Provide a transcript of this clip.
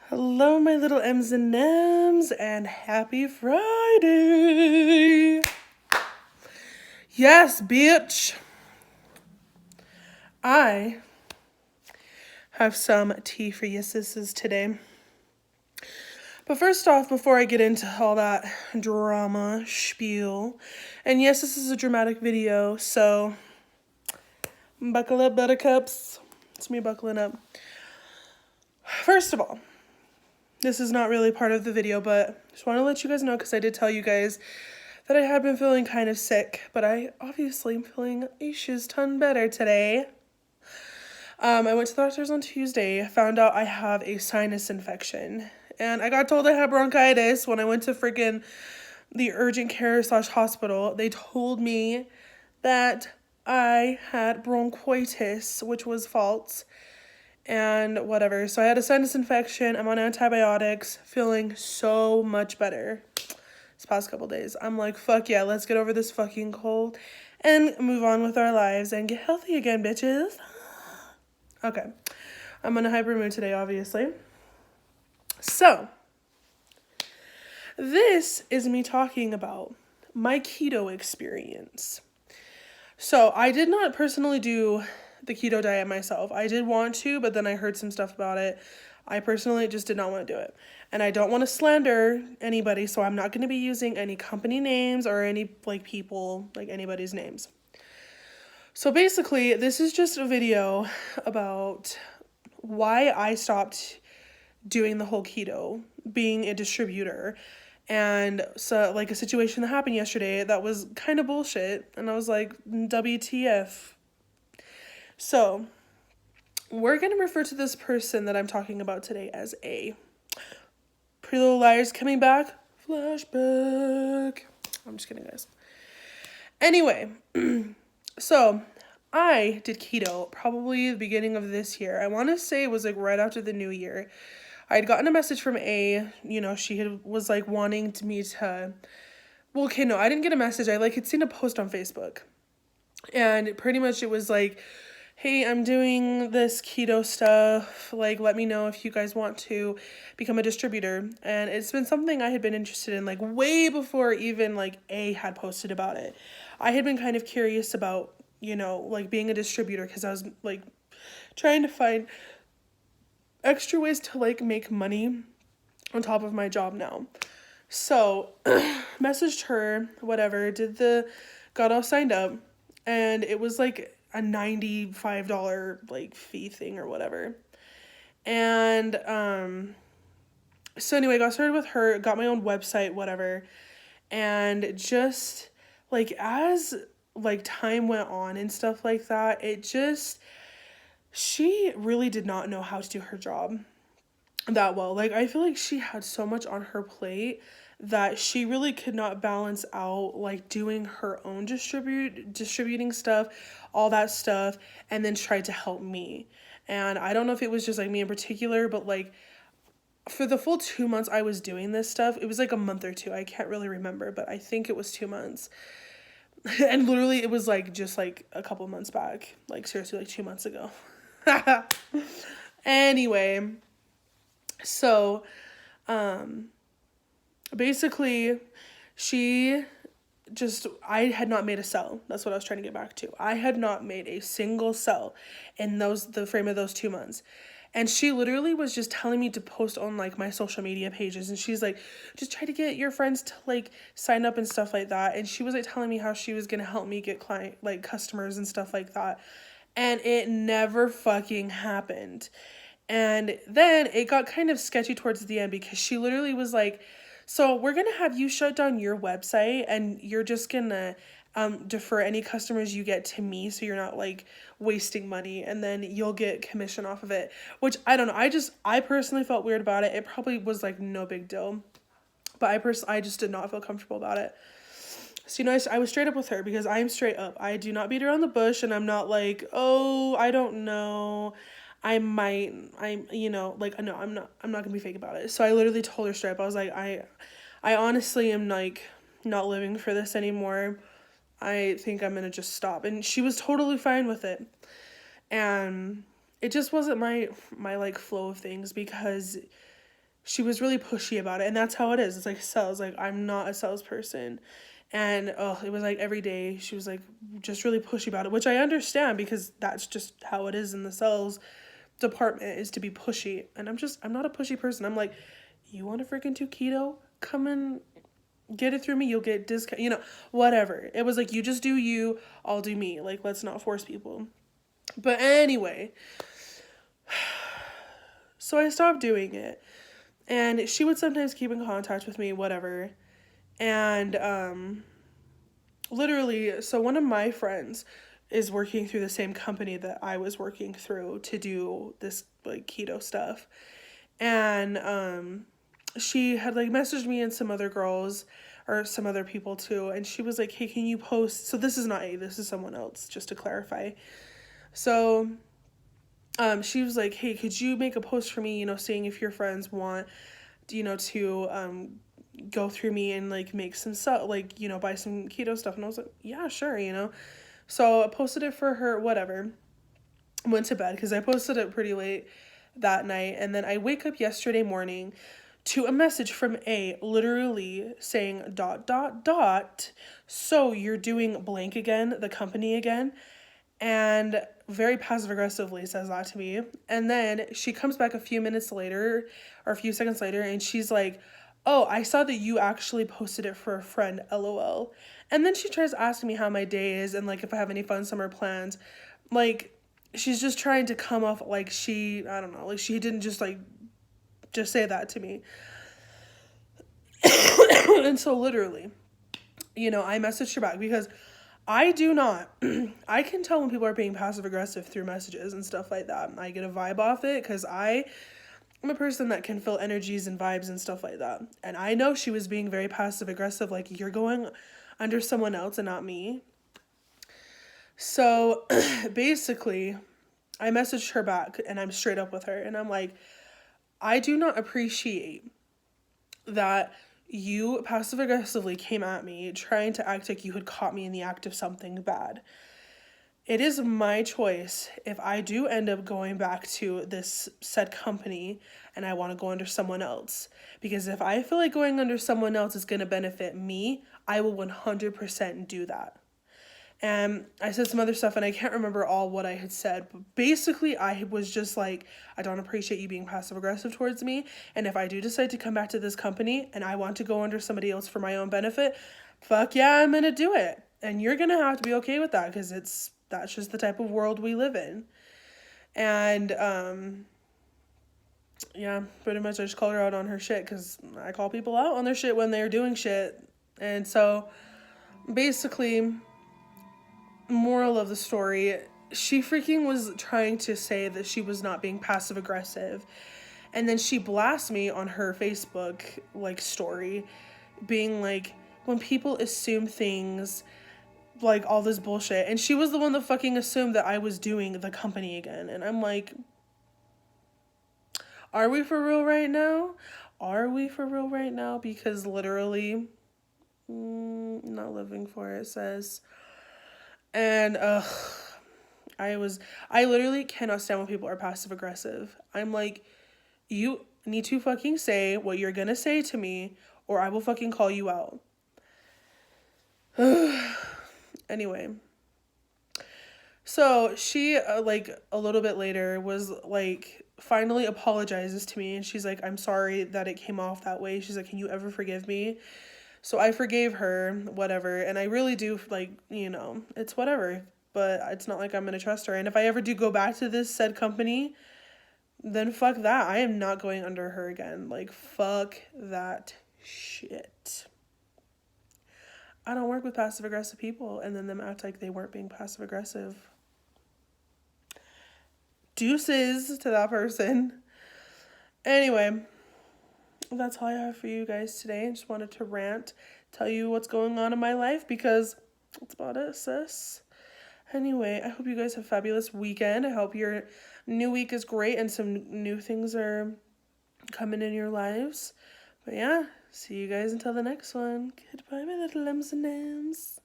Hello, my little M's and M's, and happy Friday! Yes, bitch! I have some tea for you sisters today. But first off, before I get into all that drama spiel, and yes, this is a dramatic video, so buckle up, buttercups. It's me buckling up. First of all, this is not really part of the video, but just want to let you guys know, because I did tell you guys that I had been feeling kind of sick, but I obviously am feeling a shiz ton better today. I went to the doctor's on Tuesday, found out I have a sinus infection, and I got told I had bronchitis when I went to freaking the urgent care / hospital. They told me that I had bronchitis, which was false, and whatever. So I had a sinus infection. I'm on antibiotics, feeling so much better this past couple days. I'm like, fuck yeah, let's get over this fucking cold and move on with our lives and get healthy again, bitches. Okay, I'm in a hyper mood today, obviously. So, this is me talking about my keto experience. So, I did not personally do the keto diet myself. I did want to, but then I heard some stuff about it. I personally just did not want to do it. And I don't want to slander anybody, so I'm not going to be using any company names or any people, anybody's names. So basically, this is just a video about why I stopped doing the whole keto, being a distributor. And so a situation that happened yesterday that was kind of bullshit. And I was like, WTF. So we're going to refer to this person that I'm talking about today as A. Pretty Little Liars coming back. Flashback. I'm just kidding, guys. Anyway, so I did keto probably the beginning of this year. I want to say it was right after the new year. I had gotten a message from A, she was wanting me to, well, okay, no, I didn't get a message. I had seen a post on Facebook. And pretty much it was hey, I'm doing this keto stuff. Let me know if you guys want to become a distributor. And it's been something I had been interested in, way before even, A had posted about it. I had been kind of curious about, being a distributor, because I was, trying to find extra ways to, make money on top of my job now. So, messaged her, whatever, got all signed up, and it was, a $95 fee thing or whatever. And so anyway, got started with her, got my own website, whatever. And just as time went on and stuff like that, she really did not know how to do her job that well. I feel like she had so much on her plate that she really could not balance out doing her own distributing stuff, all that stuff, and then tried to help me. And I don't know if it was just me in particular, but for the full 2 months I was doing this stuff, it was a month or two, I can't really remember, but I think it was 2 months. And literally it was just a couple months back, seriously 2 months ago. Anyway, so basically, I had not made a cell. That's what I was trying to get back to. I had not made a single cell in the frame of those 2 months. And she literally was just telling me to post on my social media pages. And she's just try to get your friends to sign up and stuff like that. And she was telling me how she was going to help me get customers and stuff like that. And it never fucking happened. And then it got kind of sketchy towards the end, because she literally was so we're going to have you shut down your website, and you're just going to defer any customers you get to me, so you're not wasting money, and then you'll get commission off of it. Which, I don't know, I personally felt weird about it. It probably was no big deal, but I just did not feel comfortable about it. So, I was straight up with her, because I'm straight up. I do not beat around the bush, and I'm not oh, I don't know, I might, no, I'm not gonna be fake about it. So I literally told her straight up, I was I honestly am not living for this anymore. I think I'm gonna just stop. And she was totally fine with it. And it just wasn't my flow of things, because she was really pushy about it. And that's how it is. It's like sales. Like, I'm not a salesperson. And it was like every day she was like just really pushy about it, which I understand because that's just how it is in the sales department, is to be pushy. And I'm not a pushy person. I'm like, you want to freaking do keto? Come and get it through me. You'll get discount, whatever. It was like, you just do you, I'll do me. Like, let's not force people. But anyway, so I stopped doing it. And she would sometimes keep in contact with me, whatever. And literally, so one of my friends is working through the same company that I was working through to do this like keto stuff. And she had like messaged me and some other girls or some other people too, and she was like, hey, can you post, so this is not this is someone else, just to clarify. So she was like, hey, could you make a post for me, seeing if your friends want, to go through me and like make some stuff, like, buy some keto stuff. And I was like, yeah, sure. So I posted it for her, whatever. Went to bed because I posted it pretty late that night. And then I wake up yesterday morning to a message from literally saying ... So you're doing blank again, the company again. And very passive aggressively says that to me. And then she comes back a few minutes later or a few seconds later, and she's like, oh, I saw that you actually posted it for a friend, LOL. And then she tries asking me how my day is and like if I have any fun summer plans. Like, she's just trying to come off like she, I don't know, like she didn't just say that to me. And so literally, I messaged her back because I do not, I can tell when people are being passive aggressive through messages and stuff like that. I get a vibe off it because I'm a person that can feel energies and vibes and stuff like that. And I know she was being very passive aggressive, like, you're going under someone else and not me. So basically, I messaged her back and I'm straight up with her. And I'm like, I do not appreciate that you passive aggressively came at me trying to act like you had caught me in the act of something bad. It is my choice if I do end up going back to this said company and I want to go under someone else. Because if I feel like going under someone else is going to benefit me, I will 100% do that. And I said some other stuff and I can't remember all what I had said, but basically I was just like, I don't appreciate you being passive aggressive towards me. And if I do decide to come back to this company and I want to go under somebody else for my own benefit, fuck yeah, I'm going to do it. And you're going to have to be okay with that because that's just the type of world we live in. And, yeah, pretty much I just called her out on her shit because I call people out on their shit when they're doing shit. And so basically, moral of the story, she freaking was trying to say that she was not being passive aggressive, and then she blasts me on her Facebook like story being like, when people assume things, like all this bullshit, and she was the one that fucking assumed that I was doing the company again. And I'm like, are we for real right now? Because literally not living for it, says. And I literally cannot stand when people are passive aggressive. I'm like, you need to fucking say what you're gonna say to me or I will fucking call you out. Anyway, so she like a little bit later was like finally apologizes to me, and she's like, I'm sorry that it came off that way. She's like, can you ever forgive me? So I forgave her, whatever, and I really do, like, it's whatever, but it's not like I'm going to trust her. And if I ever do go back to this said company, then fuck that. I am not going under her again. Like, fuck that shit. I don't work with passive-aggressive people and then them act like they weren't being passive-aggressive. Deuces to that person. Anyway, that's all I have for you guys today. I just wanted to rant, tell you what's going on in my life because that's about it, sis. Anyway, I hope you guys have a fabulous weekend. I hope your new week is great and some new things are coming in your lives. But yeah, see you guys until the next one. Goodbye, my little Ems&Ems.